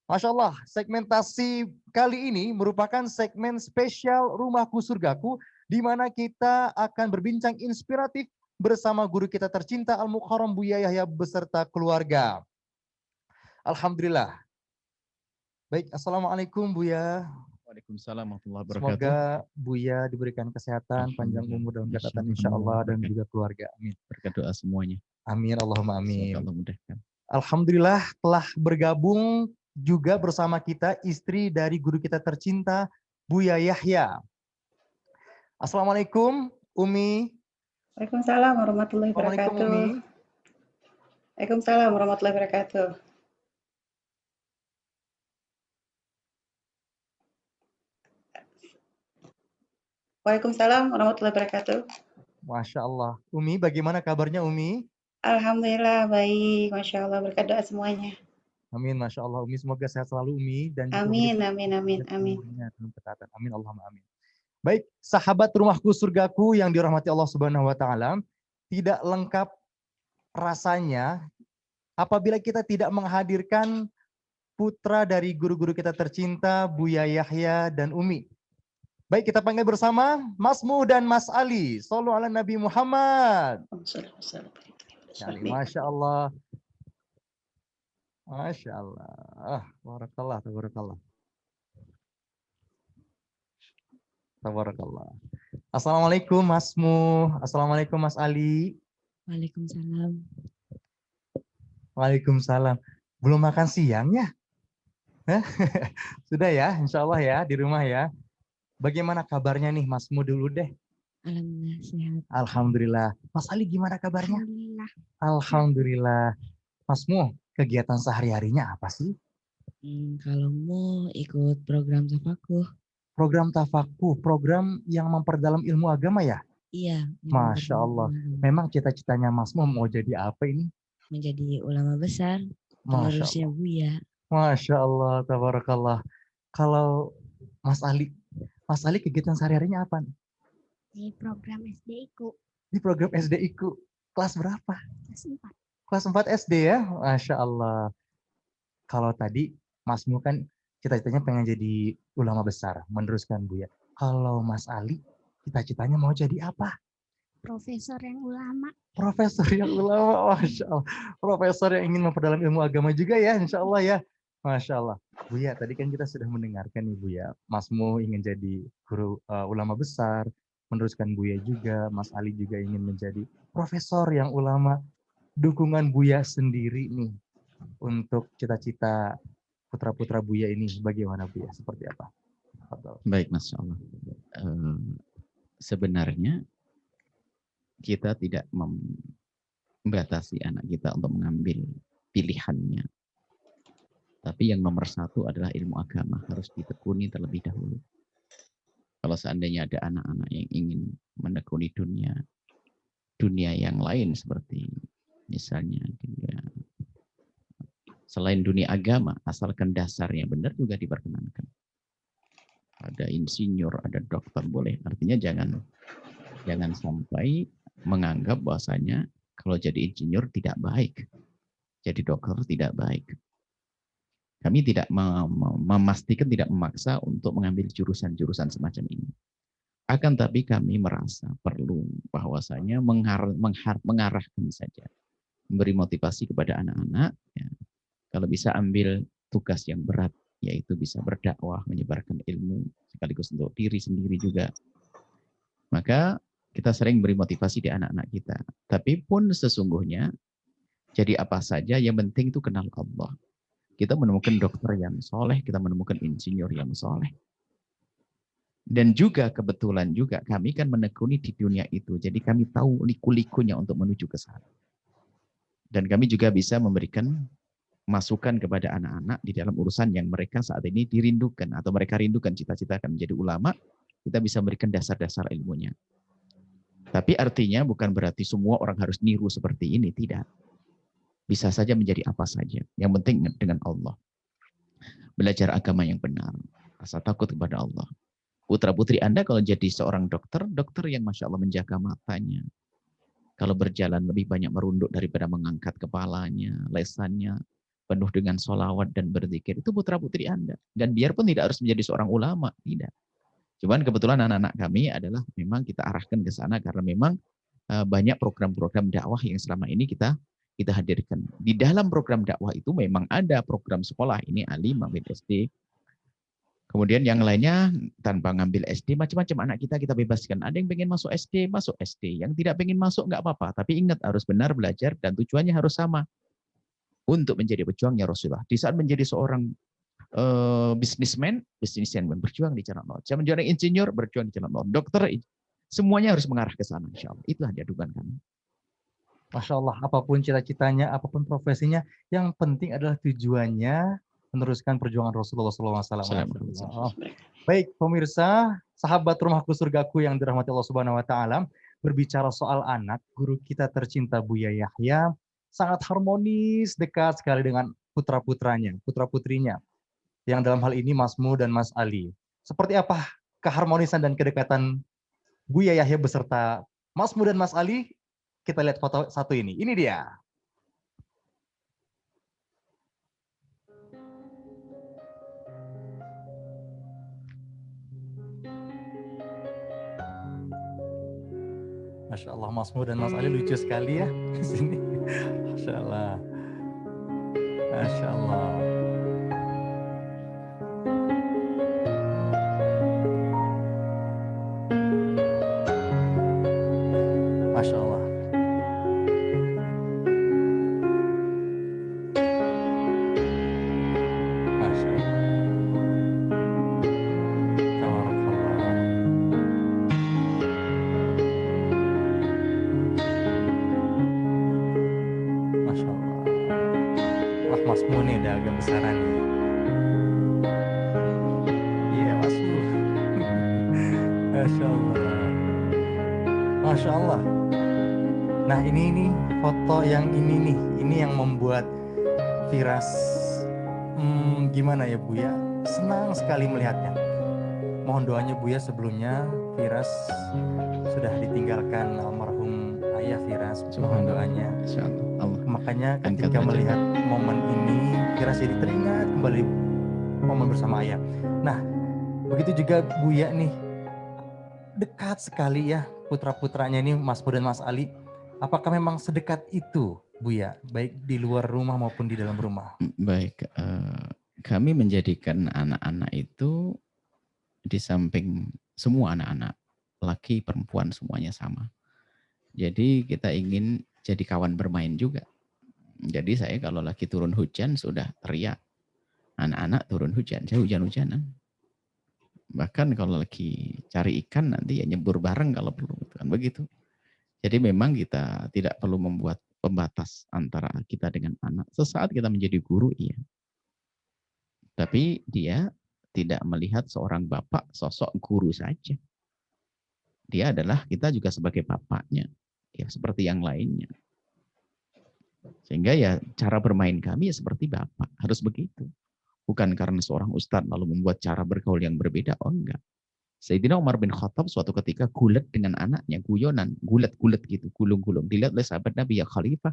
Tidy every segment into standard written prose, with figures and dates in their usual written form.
Masya Allah, segmentasi kali ini merupakan segmen spesial Rumahku Surgaku, di mana kita akan berbincang inspiratif bersama guru kita tercinta Al-Mukarram Buya Yahya beserta keluarga. Alhamdulillah. Baik, Assalamualaikum Buya. Waalaikumsalam warahmatullahi wabarakatuh. Semoga Buya diberikan kesehatan, panjang umur dan kesehatan insya Allah dan juga keluarga. Amin. Berkat doa semuanya. Amin, Allahumma amin. Allah mudahkan. Alhamdulillah telah bergabung juga bersama kita istri dari guru kita tercinta, Buya Yahya. Assalamualaikum, Umi. Waalaikumsalam warahmatullahi wabarakatuh. Waalaikumsalam warahmatullahi wabarakatuh. Waalaikumsalam warahmatullahi wabarakatuh. Masya Allah. Umi, bagaimana kabarnya Umi? Alhamdulillah baik, Masya Allah, berkat doa semuanya. Amin, Masya Allah. Umi, semoga sehat selalu Umi. Dan juga amin, Umi, amin, amin, amin. Amin, Allahumma amin. Baik, sahabat Rumahku Surgaku yang dirahmati Allah Subhanahu wa Ta'ala, tidak lengkap rasanya apabila kita tidak menghadirkan putra dari guru-guru kita tercinta, Buya Yahya dan Umi. Baik, kita panggil bersama Masmu dan Mas Ali. Shallu ala Nabi Muhammad. Masya Allah. Masya Allah. Tabarakallah, tabarakallah. Tabarakallah. Assalamualaikum Masmu. Assalamualaikum Mas Ali. Waalaikumsalam. Waalaikumsalam. Belum makan siang ya? Sudah ya, insya Allah ya, di rumah ya. Bagaimana kabarnya nih Masmu dulu deh? Alhamdulillah sehat. Alhamdulillah. Mas Ali gimana kabarnya? Alhamdulillah. Alhamdulillah. Masmu, kegiatan sehari-harinya apa sih? Kalau mau ikut program tafakuh. Program tafakuh, program yang memperdalam ilmu agama ya? Iya. Masya Allah. Memang cita-citanya Masmu mau jadi apa ini? Menjadi ulama besar. Penerusnya Buya. Masya Allah, tabarakallah. Kalau Mas Ali kegiatan sehari-harinya apa? Di program SDIku. Di program SDIku. Kelas berapa? Kelas 4. Kelas 4 SD ya? Masya Allah. Kalau tadi Masmu kan cita-citanya pengen jadi ulama besar, meneruskan Buya. Kalau Mas Ali, cita-citanya mau jadi apa? Profesor yang ulama. Profesor yang ulama, Masya Allah. Profesor yang ingin memperdalam ilmu agama juga ya, insya Allah ya. Masya Allah. Buya, tadi kan kita sudah mendengarkan nih Buya. Masmu ingin jadi guru ulama besar, meneruskan Buya juga. Mas Ali juga ingin menjadi profesor yang ulama. Dukungan Buya sendiri nih untuk cita-cita putra-putra Buya ini bagaimana Buya? Seperti apa? Baik, Masya Allah. Sebenarnya kita tidak membatasi anak kita untuk mengambil pilihannya. Tapi yang nomor satu adalah ilmu agama harus ditekuni terlebih dahulu. Kalau seandainya ada anak-anak yang ingin menekuni dunia yang lain seperti misalnya selain dunia agama, asalkan dasarnya benar juga diperkenankan. Ada insinyur, ada dokter boleh. Artinya jangan sampai menganggap bahwasanya kalau jadi insinyur tidak baik, jadi dokter tidak baik. Kami tidak memastikan, tidak memaksa untuk mengambil jurusan-jurusan semacam ini. Akan tapi kami merasa perlu bahwasanya mengarahkan saja, memberi motivasi kepada anak-anak. Ya, kalau bisa ambil tugas yang berat, yaitu bisa berdakwah, menyebarkan ilmu, sekaligus untuk diri sendiri juga. Maka kita sering beri motivasi di anak-anak kita. Tapi pun sesungguhnya, jadi apa saja, yang penting itu kenal Allah. Kita menemukan dokter yang soleh, kita menemukan insinyur yang soleh. Dan juga kebetulan juga kami kan menekuni di dunia itu. Jadi kami tahu liku-likunya untuk menuju ke sana. Dan kami juga bisa memberikan masukan kepada anak-anak di dalam urusan yang mereka saat ini dirindukan. Atau mereka rindukan cita-cita akan menjadi ulama. Kita bisa memberikan dasar-dasar ilmunya. Tapi artinya bukan berarti semua orang harus niru seperti ini. Tidak. Bisa saja menjadi apa saja. Yang penting dengan Allah. Belajar agama yang benar. Rasa takut kepada Allah. Putra-putri Anda kalau jadi seorang dokter, dokter yang Masya Allah menjaga matanya. Kalau berjalan lebih banyak merunduk daripada mengangkat kepalanya, lesannya. penuh dengan sholawat dan berzikir, itu putra-putri Anda. Dan biarpun tidak harus menjadi seorang ulama, tidak. Cuman kebetulan anak-anak kami adalah memang kita arahkan ke sana karena memang banyak program-program dakwah yang selama ini kita hadirkan. Di dalam program dakwah itu memang ada program sekolah, ini alim, ambil SD. Kemudian yang lainnya tanpa ngambil SD, macam-macam anak kita bebaskan. Ada yang pengen masuk SD, masuk SD. Yang tidak pengen masuk nggak apa-apa. Tapi ingat harus benar belajar dan tujuannya harus sama. Untuk menjadi pejuangnya Rasulullah. Di saat menjadi seorang bisnismen berjuang di jalan Allah. Saya menjadi insinyur, berjuang di jalan Allah. Dokter, semuanya harus mengarah ke sana. Insya Allah. Itu hanya dugaan kami. Masya Allah, apapun cita-citanya, apapun profesinya, yang penting adalah tujuannya meneruskan perjuangan Rasulullah SAW. Baik, pemirsa, sahabat rumahku surgaku yang dirahmati Allah Subhanahu Wa Taala, berbicara soal anak, guru kita tercinta Buya Yahya sangat harmonis, dekat sekali dengan putra-putranya, putra-putrinya, yang dalam hal ini Mas Mu dan Mas Ali. Seperti apa keharmonisan dan kedekatan Buya Yahya beserta Mas Mu dan Mas Ali? Kita lihat foto satu ini. Ini dia. Masya Allah, Mas Mu dan Mas Ali lucu sekali ya di sini. Masya Allah. Masya Allah. Masya Allah. Masya Allah. Tabarakallah. Masya Allah. Wah, Mas Mu nih udah agak besaran nih. Iya, Mas Mu. Masya Allah. Masya Allah. Nah ini foto yang ini nih, ini yang membuat Firas gimana ya Buya, senang sekali melihatnya. Mohon doanya Buya sebelumnya, Firas sudah ditinggalkan almarhum ayah Firas. Mohon doanya. Makanya ketika melihat momen ini, Firas jadi teringat kembali momen bersama ayah. Nah, begitu juga Buya nih, dekat sekali ya putra-putranya ini Mas Mu dan Mas Ali. Apakah memang sedekat itu, Buya, baik di luar rumah maupun di dalam rumah? Baik, kami menjadikan anak-anak itu di samping semua anak-anak, laki, perempuan, semuanya sama. Jadi kita ingin jadi kawan bermain juga. Jadi saya kalau lagi turun hujan sudah teriak, anak-anak turun hujan, saya hujan-hujanan. Bahkan kalau lagi cari ikan nanti ya nyebur bareng kalau perlu, kan begitu. Jadi memang kita tidak perlu membuat pembatas antara kita dengan anak. Sesaat kita menjadi guru, iya. Tapi dia tidak melihat seorang bapak sosok guru saja. Dia adalah kita juga sebagai bapaknya, ya seperti yang lainnya. Sehingga ya cara bermain kami ya seperti bapak, harus begitu. Bukan karena seorang ustadz lalu membuat cara bergaul yang berbeda, oh enggak. Sayyidina Umar bin Khattab suatu ketika gulat dengan anaknya, guyonan, gulat-gulat gitu, gulung-gulung. Dilihat oleh sahabat Nabi, ya khalifah,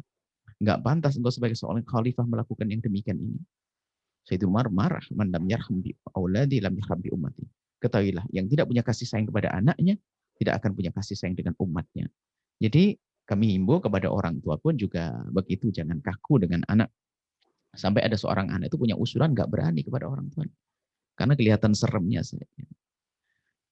enggak pantas engkau sebagai seorang khalifah melakukan yang demikian ini. Sayyidina Umar marah, man lam yarham bi auladi lam yarham bi ummati. Ketahuilah, yang tidak punya kasih sayang kepada anaknya, tidak akan punya kasih sayang dengan umatnya. Jadi kami himbau kepada orang tua pun juga begitu, jangan kaku dengan anak. Sampai ada seorang anak itu punya usulan nggak berani kepada orang tua. Karena kelihatan seremnya saya.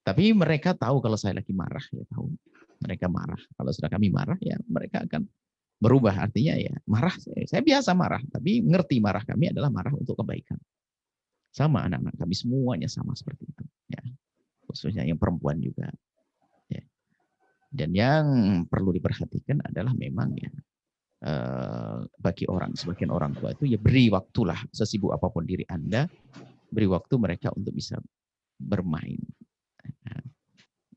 Tapi mereka tahu kalau saya lagi marah, ya tahu. Mereka marah. Kalau sudah kami marah, ya mereka akan berubah. Artinya ya marah, saya biasa marah. Tapi ngerti marah kami adalah marah untuk kebaikan. Sama anak-anak kami semuanya sama seperti itu. Ya. Khususnya yang perempuan juga. Ya. Dan yang perlu diperhatikan adalah memang ya bagi sebagian orang tua itu ya beri waktulah, sesibuk apapun diri Anda, beri waktu mereka untuk bisa bermain.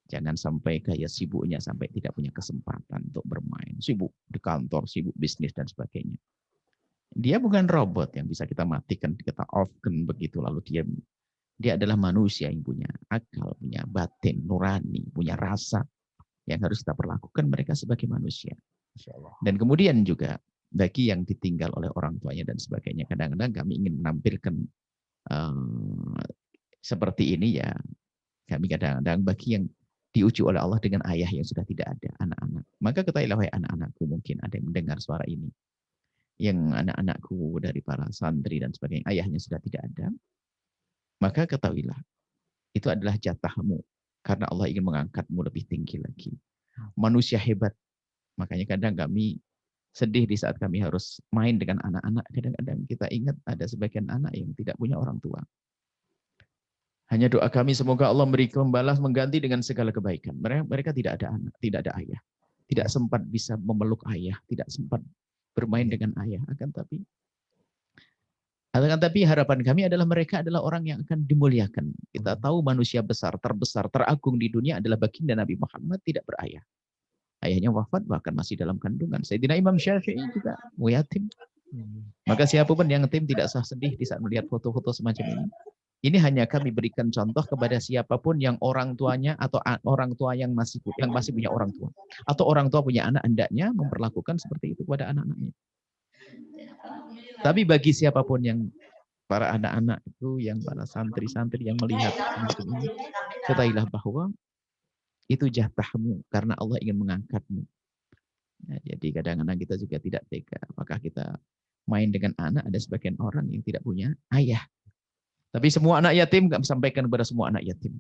Jangan sampai kayak sibuknya sampai tidak punya kesempatan untuk bermain, sibuk di kantor, sibuk bisnis dan sebagainya. Dia bukan robot yang bisa kita matikan, kita off-kan begitu lalu dia adalah manusia yang punya akal, punya batin, nurani, punya rasa yang harus kita perlakukan mereka sebagai manusia. Dan kemudian juga bagi yang ditinggal oleh orang tuanya dan sebagainya. Kadang-kadang kami ingin menampilkan seperti ini ya. Kami kadang-kadang bagi yang diuji oleh Allah dengan ayah yang sudah tidak ada, anak-anak. Maka ketahuilah wahai anak-anakku, mungkin ada yang mendengar suara ini. Yang anak-anakku dari para santri dan sebagainya, ayahnya sudah tidak ada. Maka ketahuilah, itu adalah jatahmu. Karena Allah ingin mengangkatmu lebih tinggi lagi. Manusia hebat. Makanya kadang kami sedih di saat kami harus main dengan anak-anak. Kadang-kadang kita ingat ada sebagian anak yang tidak punya orang tua. Hanya doa kami semoga Allah membalas mengganti dengan segala kebaikan. Mereka tidak ada anak, tidak ada ayah. Tidak sempat bisa memeluk ayah, tidak sempat bermain dengan ayah. Akan tapi harapan kami adalah mereka adalah orang yang akan dimuliakan. Kita tahu manusia besar, terbesar, teragung di dunia adalah baginda Nabi Muhammad tidak berayah. Ayahnya wafat bahkan masih dalam kandungan. Sayyidina Imam Syafi'i juga yatim. Maka siapapun yang yatim tidak usah sedih di saat melihat foto-foto semacam ini. Ini hanya kami berikan contoh kepada siapapun yang orang tuanya atau orang tua yang masih punya orang tua. Atau orang tua punya anak, hendaknya memperlakukan seperti itu kepada anak-anaknya. Tapi bagi siapapun yang para anak-anak itu, yang para santri-santri yang melihat semacam ini, ketahuilah bahwa itu jatahmu karena Allah ingin mengangkatmu. Nah, jadi kadang-kadang kita juga tidak tega. Apakah kita main dengan anak, ada sebagian orang yang tidak punya ayah. Tapi semua anak yatim, nggak sampaikan kepada semua anak yatim.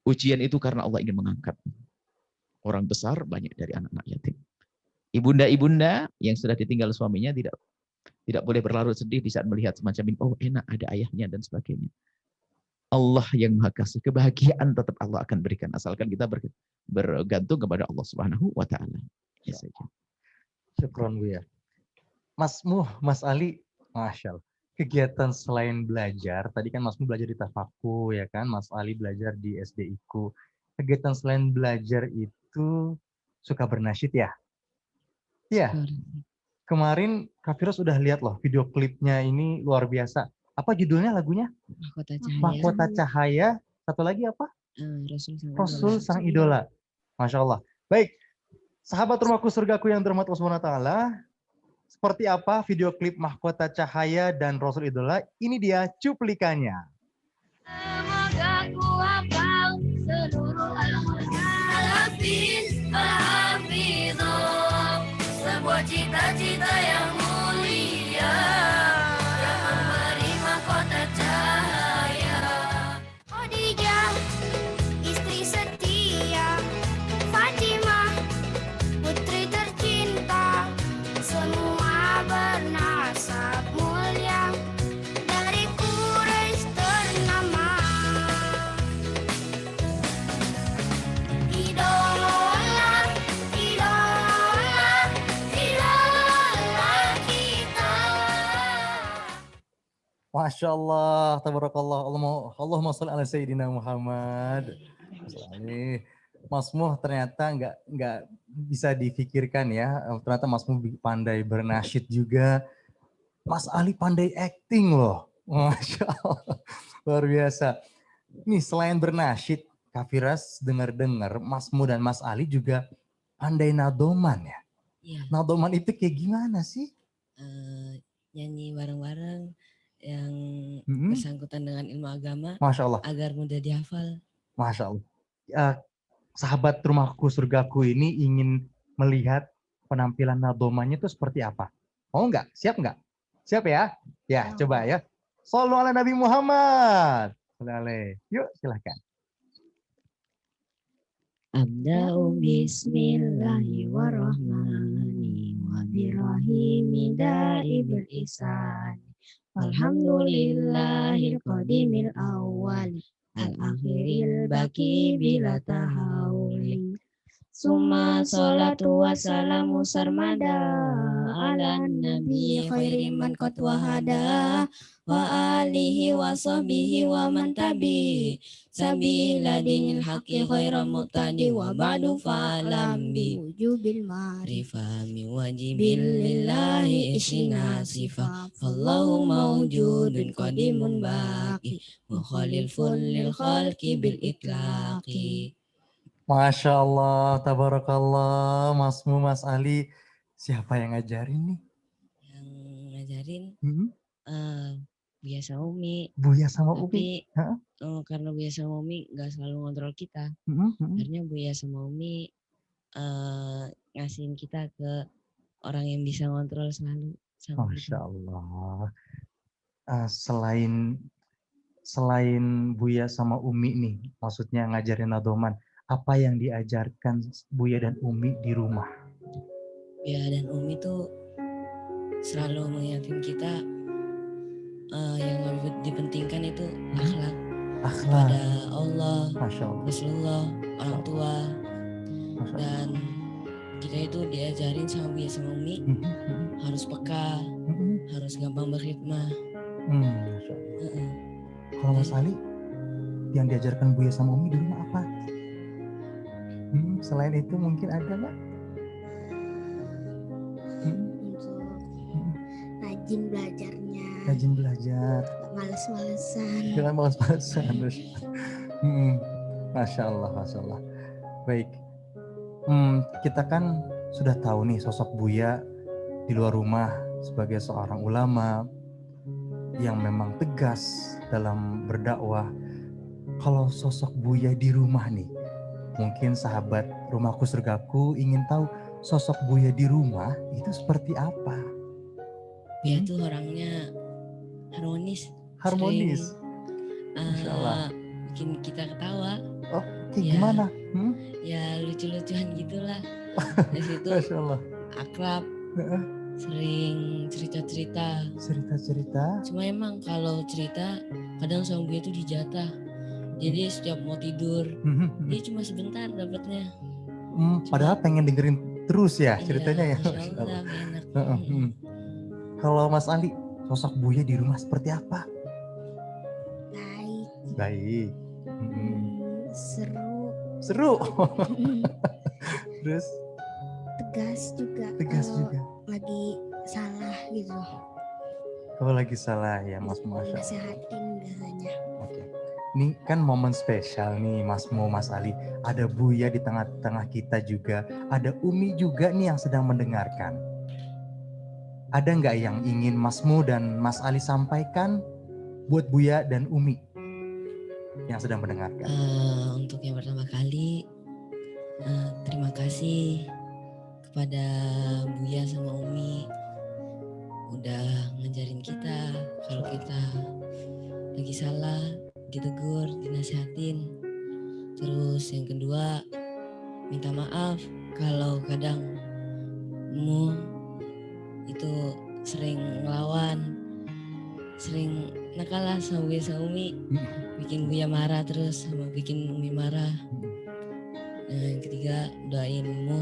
Ujian itu karena Allah ingin mengangkat. Orang besar banyak dari anak-anak yatim. Ibunda-ibunda yang sudah ditinggal suaminya tidak boleh berlarut sedih di saat melihat semacam ini. Oh enak ada ayahnya dan sebagainya. Allah yang Maha Kasih, kebahagiaan tetap Allah akan berikan asalkan kita bergantung kepada Allah Subhanahu wa taala. Ya saja. Syukron Bu ya. Mas Ali, Masya Allah. Kegiatan selain belajar, tadi kan Masmu belajar di Tafaku ya kan, Mas Ali belajar di SDIku. Kegiatan selain belajar itu suka bernasyid ya? Iya. Kemarin Kak Firas udah lihat loh video klipnya ini luar biasa. Apa judulnya lagunya? Mahkota Cahaya. Mahkota Cahaya. Satu lagi apa? Rasul Sang Idola. Masya Allah. Baik, sahabat rumahku surgaku yang terhormat Allah Subhanahu wa taala. Seperti apa video klip Mahkota Cahaya dan Rasul Idola? Ini dia cuplikannya. Semoga ku hafal seluruh Al-Hafiz, Al-Hafizah, sebuah cita-cita yang mulia yang memberi mahkota cahaya. Khadijah, istri setia, Fatimah, putri tercinta, semua bernasab mulia dari Quraisy ternama. Idola, idola, idola kita. Masya Allah, tabarakallah. Allahumma sholli ala Sayyidina Muhammad. Mas Muh ternyata nggak bisa difikirkan ya. Ternyata Mas Muh pandai bernasyid juga. Mas Ali pandai acting loh. Masya Allah. Luar biasa. Nih selain bernasyid, Kak Firas dengar-dengar Mas Muh dan Mas Ali juga pandai nadoman ya. Iya. Nadoman itu kayak gimana sih? Nyanyi bareng-bareng yang bersangkutan dengan ilmu agama Masya Allah. agar mudah dihafal. Masya Allah. Sahabat rumahku surgaku ini ingin melihat penampilan nadomannya itu seperti apa. Mau nggak? Siap nggak? Siap ya? Ya, coba ya. Shallu ala Nabi Muhammad. Yuk, silahkan. Abda'u bismillahirrahmanirrahim wa birrahimi da'i bil ihsan. Alhamdulillahil qadimil awal al-akhiril baki bila tahawuli. Summa salatu wassalamu sarmada ala nabi khairi man qad wahada wa alihi wa sahbihi wa man tabi sabila dinil haqqi khairan muqtadi wa ba'du fa'lam bi wujubil ma'rifah mi wajibil lillahi isina sifah fallahu mawjudun qadimun baqi wa khalifun lil khalqi bil itlaqi. Masya Allah, tabarakallah, Mas Mu, Mas Ali. Siapa yang ngajarin nih? Yang ngajarin Hmm? Buya sama Umi. Buya sama Umi. Tapi Hah? karena Buya sama Umi nggak selalu ngontrol kita. Hmm. Akhirnya Buya sama Umi ngasihin kita ke orang yang bisa ngontrol selalu sama Masya kita. Allah. Selain Buya sama Umi nih, maksudnya ngajarin nadoman, apa yang diajarkan Buya dan Umi di rumah? Buya dan Umi tuh selalu mengingatkan kita yang lebih dipentingkan itu akhlak kepada Allah, Masya Allah. Rasulullah, orang tua, Masya Allah. dan kita itu diajarin sama Buya sama Umi harus peka, harus gampang berkhidmah. Masya Allah. Kalau Mas Ali, yang diajarkan Buya sama Umi di rumah apa? Selain itu mungkin ada nggak? Untuk rajin belajarnya, Rajin belajar. males-malesan. Jangan malas-malasan. Masya Allah, Masya Allah. Baik. Kita kan sudah tahu nih sosok Buya di luar rumah sebagai seorang ulama yang memang tegas dalam berdakwah. Kalau sosok Buya di rumah nih, mungkin sahabat Rumahku Surgaku ingin tahu sosok Buya di rumah itu seperti apa? Buya tuh orangnya harmonis. Harmonis. Sering, Masya Allah. bikin kita ketawa. Oh, kayak Ya. gimana? Ya lucu-lucuan gitulah. Di situ Masya Allah. akrab, sering cerita-cerita. Cerita-cerita. Cuma emang kalau cerita kadang sama Buya tuh dijatah. Jadi setiap mau tidur dia cuma sebentar dapatnya. Padahal pengen dengerin terus ya ceritanya ya. Masya Allah, enak. Kalau Mas Ali, sosok Buya di rumah seperti apa? Baik, Baik. seru, Seru. Terus tegas juga. tegas kalau juga. lagi salah gitu, Kalau lagi salah ya Mas, Masya Allah. nasehatin biasanya. Oke. Ini kan momen spesial nih Mas Mo, Mas Ali. Ada Buya di tengah-tengah kita juga. Ada Umi juga nih yang sedang mendengarkan. Ada nggak yang ingin Mas Mo dan Mas Ali sampaikan buat Buya dan Umi yang sedang mendengarkan? Untuk yang pertama kali, terima kasih kepada Buya sama Umi udah ngajarin kita kalau kita lagi salah ditegur, dinasihatin. Terus yang kedua, minta maaf kalau kadang Mu itu sering ngelawan, sering nakal lah sama Buya sama Umi, bikin Buya marah terus sama bikin Umi marah. Nah, yang ketiga, doain Mu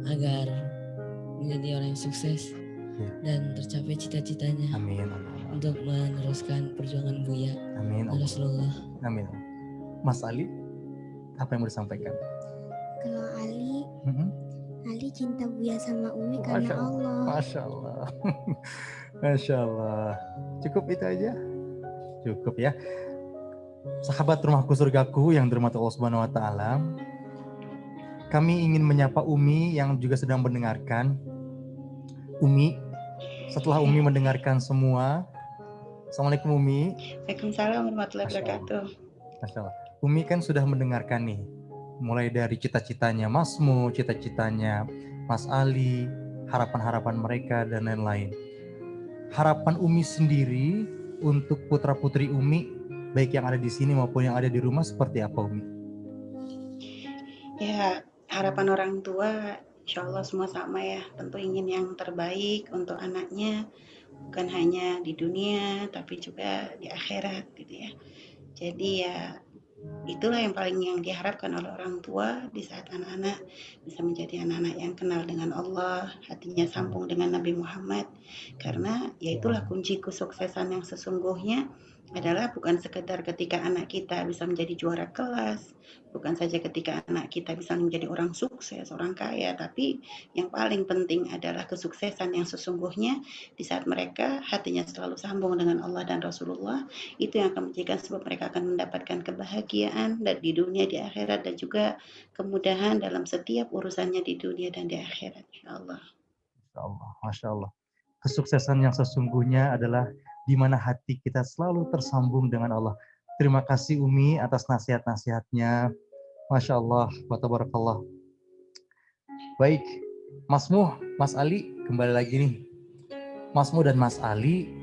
agar menjadi orang yang sukses dan tercapai cita-citanya. Amin. Untuk meneruskan perjuangan Buya Amin. dan Rasulullah. Amin. Mas Ali, apa yang mau disampaikan? Kalau Ali cinta Buya sama Umi Masya karena Allah. Allah. Masya Allah. Masya Allah. Cukup itu aja? Cukup ya. Sahabat Rumahku Surgaku yang dirahmati Allah Subhanahu wa taala. Kami ingin menyapa Umi yang juga sedang mendengarkan. Umi, setelah Umi mendengarkan semua, Assalamualaikum Umi. Waalaikumsalam warahmatullahi Masya Allah. wabarakatuh. Masya Allah. Umi kan sudah mendengarkan nih, mulai dari cita-citanya Masmu, cita-citanya Mas Ali, harapan-harapan mereka dan lain-lain. Harapan Umi sendiri untuk putra-putri Umi, baik yang ada di sini maupun yang ada di rumah, seperti apa Umi? Ya, harapan orang tua insya Allah semua sama ya. Tentu ingin yang terbaik untuk anaknya, bukan hanya di dunia tapi juga di akhirat gitu ya. Jadi ya itulah yang paling yang diharapkan oleh orang tua di saat anak-anak bisa menjadi anak-anak yang kenal dengan Allah, hatinya sambung dengan Nabi Muhammad. Karena ya itulah kunci kesuksesan yang sesungguhnya adalah bukan sekedar ketika anak kita bisa menjadi juara kelas, bukan saja ketika anak kita bisa menjadi orang sukses, orang kaya, tapi yang paling penting adalah kesuksesan yang sesungguhnya di saat mereka hatinya selalu sambung dengan Allah dan Rasulullah. Itu yang akan menjadikan sebab mereka akan mendapatkan kebahagiaan dan di dunia, di akhirat, dan juga kemudahan dalam setiap urusannya di dunia dan di akhirat, insya Allah. Masya Allah, Masya Allah. Kesuksesan yang sesungguhnya adalah di mana hati kita selalu tersambung dengan Allah. Terima kasih Umi atas nasihat-nasihatnya. Masya Allah, wa tabarakallah. Baik, Mas Muh, Mas Ali, kembali lagi nih. Mas Muh dan Mas Ali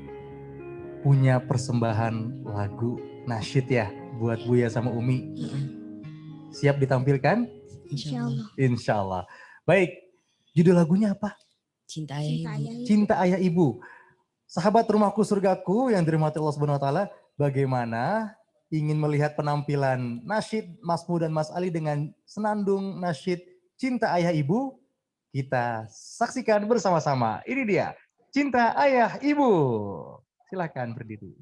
punya persembahan lagu nasyid ya buat Buya sama Umi. Siap ditampilkan? Insya Allah. Insya Allah. Baik, judul lagunya apa? Cinta ayah ibu. Cinta Ayah Ibu. Sahabat Rumahku Surgaku yang dirahmati Allah Subhanahu wa taala, bagaimana ingin melihat penampilan nasyid Mas Muh dan Mas Ali dengan senandung nasyid Cinta Ayah Ibu? Kita saksikan bersama-sama. Ini dia, Cinta Ayah Ibu. Silakan berdiri.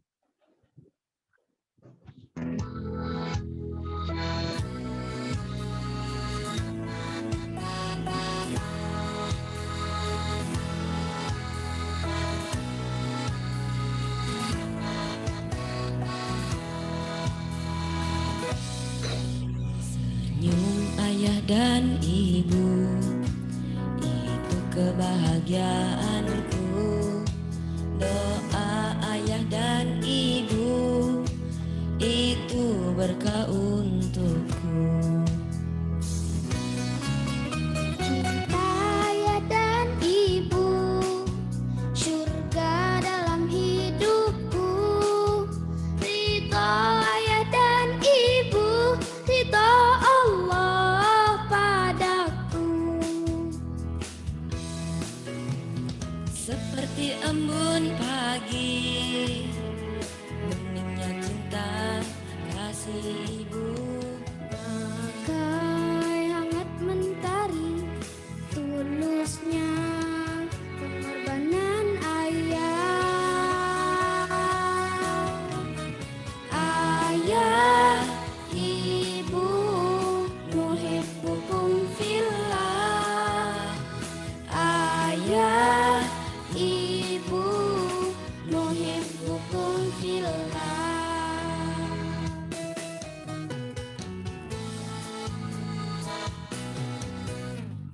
Senyum ayah dan ibu, itu kebahagiaanku. Doa ayah dan ibu, itu berkah untukku. Cinta ayah dan ibu, surga dalam hidupku. Ridho ayah dan ibu, ridho Allah padaku. Seperti embun pagi, beningnya cinta kasih ibu. Bagai hangat mentari, tulusnya pengorbanan ayah. Ayah, ibu, muhibbukum fillah. Ayah, ibu, muhibbukum fillah.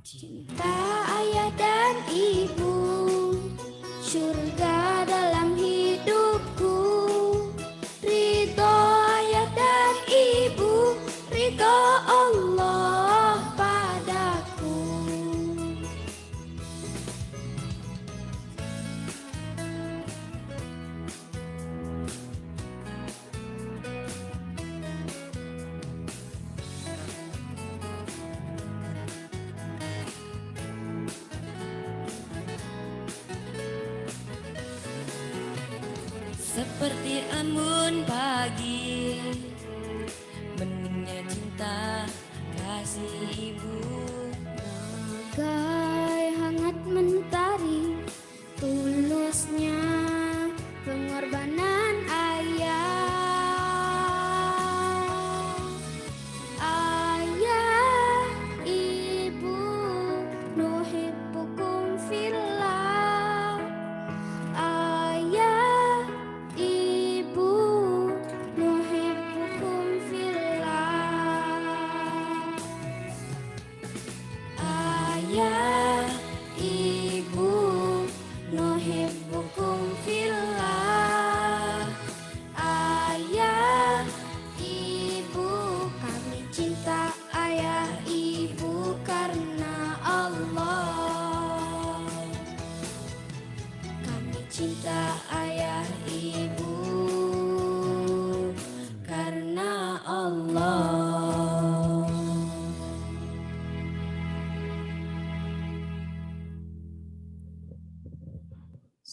Cinta ayah dan ibu, surga dalam hidupku. Ridho ayah dan ibu, ridho Allah padaku. Seperti embun pagi, beningnya cinta kasih ibu. Bagai hangat mentari, tulusnya pengorbanan ayah. Ayah, ibu, nuhibbukum fillah. Ayah, ibu, nuhibbukum fillah. Ayah, ibu, nuhibbukum fillah. Ayah, ibu, kami cinta ayah ibu karena Allah. Kami cinta ayah ibu karena Allah.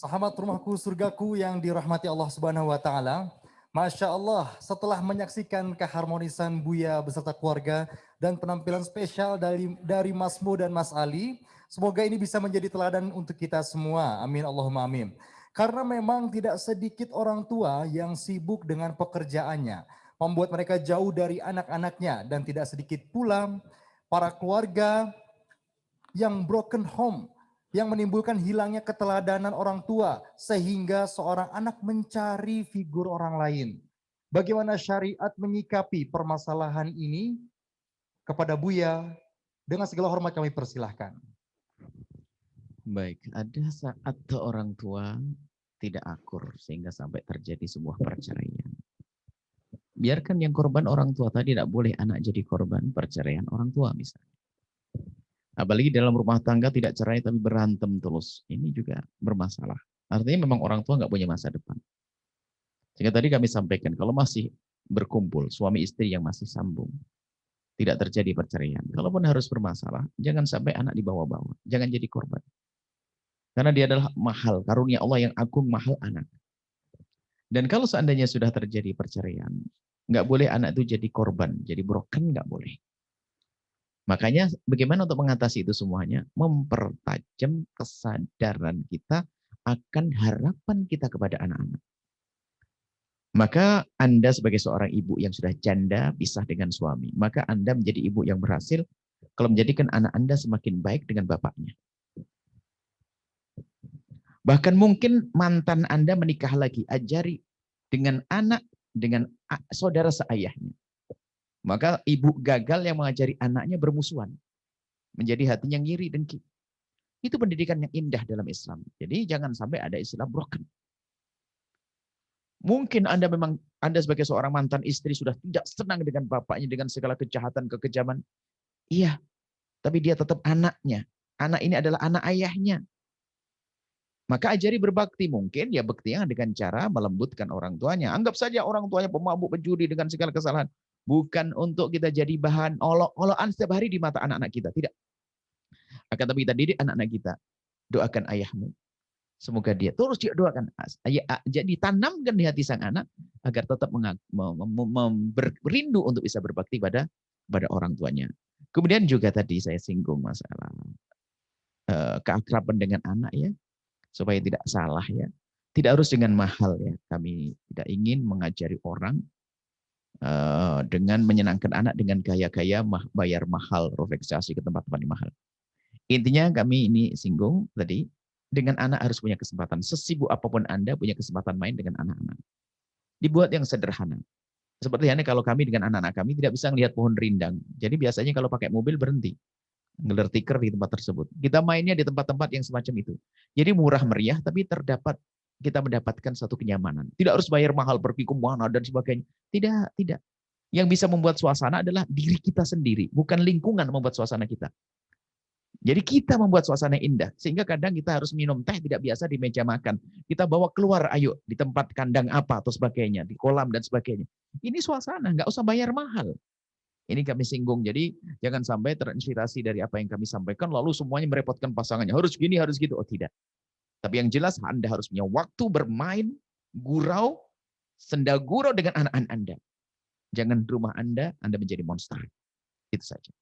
Sahabat Rumahku Surgaku yang dirahmati Allah Subhanahu wa taala, Masya Allah, setelah menyaksikan keharmonisan Buya beserta keluarga dan penampilan spesial dari Mas Muh dan Mas Ali, semoga ini bisa menjadi teladan untuk kita semua. Amin Allahumma amin. Karena memang tidak sedikit orang tua yang sibuk dengan pekerjaannya, membuat mereka jauh dari anak-anaknya, dan tidak sedikit pula para keluarga yang broken home, yang menimbulkan hilangnya keteladanan orang tua sehingga seorang anak mencari figur orang lain. Bagaimana syariat menyikapi permasalahan ini? Kepada Buya dengan segala hormat kami persilahkan. Baik, ada saat orang tua tidak akur sehingga sampai terjadi sebuah perceraian. Biarkan yang korban orang tua tadi, tidak boleh anak jadi korban perceraian orang tua misalnya. Apalagi dalam rumah tangga tidak cerai tapi berantem terus. Ini juga bermasalah. Artinya memang orang tua nggak punya masa depan. Sehingga tadi kami sampaikan, kalau masih berkumpul, suami istri yang masih sambung, tidak terjadi perceraian. Kalaupun harus bermasalah, jangan sampai anak dibawa-bawa. Jangan jadi korban. Karena dia adalah mahal, karunia Allah yang agung, mahal anak. Dan kalau seandainya sudah terjadi perceraian, nggak boleh anak itu jadi korban, jadi broken, nggak boleh. Makanya bagaimana untuk mengatasi itu semuanya? Mempertajam kesadaran kita akan harapan kita kepada anak-anak. Maka Anda sebagai seorang ibu yang sudah janda, pisah dengan suami, maka Anda menjadi ibu yang berhasil kalau menjadikan anak Anda semakin baik dengan bapaknya. Bahkan mungkin mantan Anda menikah lagi, ajari dengan anak, dengan saudara seayahnya. Maka ibu gagal yang mengajari anaknya bermusuhan. Menjadi hatinya ngiri, dengki. Itu pendidikan yang indah dalam Islam. Jadi jangan sampai ada istilah broken. Mungkin Anda sebagai seorang mantan istri sudah tidak senang dengan bapaknya, dengan segala kejahatan, kekejaman. Iya, tapi dia tetap anaknya. Anak ini adalah anak ayahnya. Maka ajari berbakti, mungkin ya baktinya dengan cara melembutkan orang tuanya. Anggap saja orang tuanya pemabuk, pencuri dengan segala kesalahan. Bukan untuk kita jadi bahan olok-olokan setiap hari di mata anak-anak kita. Tidak. Akan tapi kita didik anak-anak kita. Doakan ayahmu. Semoga dia terus dia doakan. Jadi tanamkan di hati sang anak agar tetap berindu untuk bisa berbakti pada orang tuanya. Kemudian juga tadi saya singgung masalah keakraban dengan anak ya. Supaya tidak salah ya. Tidak harus dengan mahal ya. Kami tidak ingin mengajari orang dengan menyenangkan anak dengan gaya-gaya bayar mahal, relaksasi ke tempat-tempat yang mahal. Intinya kami ini singgung tadi, dengan anak harus punya kesempatan. Sesibuk apapun Anda punya kesempatan main dengan anak-anak. Dibuat yang sederhana. Seperti halnya kalau kami dengan anak-anak kami tidak bisa melihat pohon rindang. Jadi biasanya kalau pakai mobil berhenti. Ngeler tikar di tempat tersebut. Kita mainnya di tempat-tempat yang semacam itu. Jadi murah meriah, tapi kita mendapatkan satu kenyamanan. Tidak harus bayar mahal, pergi ke mana dan sebagainya. Tidak. Yang bisa membuat suasana adalah diri kita sendiri, bukan lingkungan membuat suasana kita. Jadi kita membuat suasana indah. Sehingga kadang kita harus minum teh tidak biasa di meja makan. Kita bawa keluar, ayo di tempat kandang apa atau sebagainya, di kolam dan sebagainya. Ini suasana, nggak usah bayar mahal. Ini kami singgung, jadi jangan sampai terinspirasi dari apa yang kami sampaikan, lalu semuanya merepotkan pasangannya. Harus gini, harus gitu. Oh tidak. Tapi yang jelas Anda harus punya waktu bermain, gurau, senda gurau dengan anak-anak Anda. Jangan di rumah Anda menjadi monster. Itu saja.